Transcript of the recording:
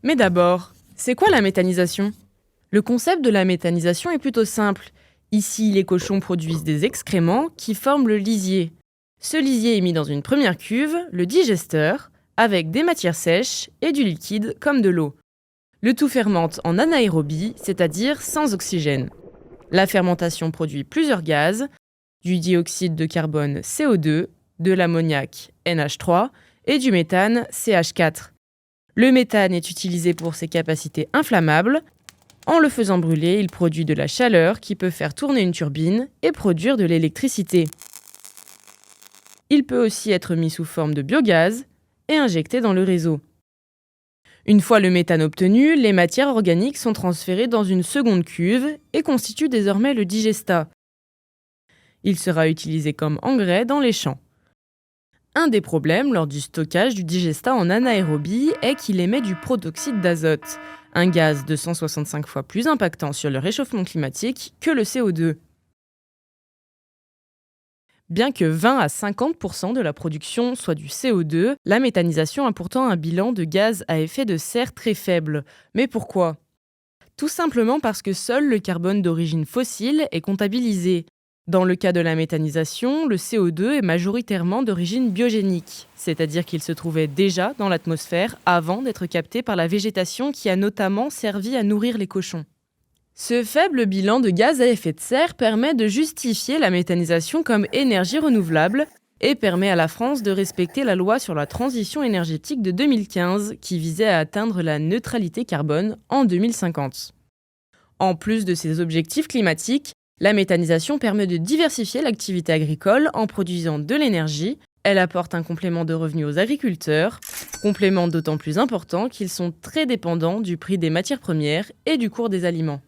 Mais d'abord, c'est quoi la méthanisation? Le concept de la méthanisation est plutôt simple. Ici, les cochons produisent des excréments qui forment le lisier. Ce lisier est mis dans une première cuve, le digesteur, avec des matières sèches et du liquide comme de l'eau. Le tout fermente en anaérobie, c'est-à-dire sans oxygène. La fermentation produit plusieurs gaz, du dioxyde de carbone CO2, de l'ammoniac NH3 et du méthane CH4. Le méthane est utilisé pour ses capacités inflammables. En le faisant brûler, il produit de la chaleur qui peut faire tourner une turbine et produire de l'électricité. Il peut aussi être mis sous forme de biogaz et injecté dans le réseau. Une fois le méthane obtenu, les matières organiques sont transférées dans une seconde cuve et constituent désormais le digestat. Il sera utilisé comme engrais dans les champs. Un des problèmes lors du stockage du digestat en anaérobie est qu'il émet du protoxyde d'azote, un gaz 265 fois plus impactant sur le réchauffement climatique que le CO2. Bien que 20 à 50% de la production soit du CO2, la méthanisation a pourtant un bilan de gaz à effet de serre très faible. Mais pourquoi? Tout simplement parce que seul le carbone d'origine fossile est comptabilisé. Dans le cas de la méthanisation, le CO2 est majoritairement d'origine biogénique, c'est-à-dire qu'il se trouvait déjà dans l'atmosphère avant d'être capté par la végétation qui a notamment servi à nourrir les cochons. Ce faible bilan de gaz à effet de serre permet de justifier la méthanisation comme énergie renouvelable et permet à la France de respecter la loi sur la transition énergétique de 2015 qui visait à atteindre la neutralité carbone en 2050. En plus de ces objectifs climatiques, la méthanisation permet de diversifier l'activité agricole en produisant de l'énergie. Elle apporte un complément de revenus aux agriculteurs, complément d'autant plus important qu'ils sont très dépendants du prix des matières premières et du cours des aliments.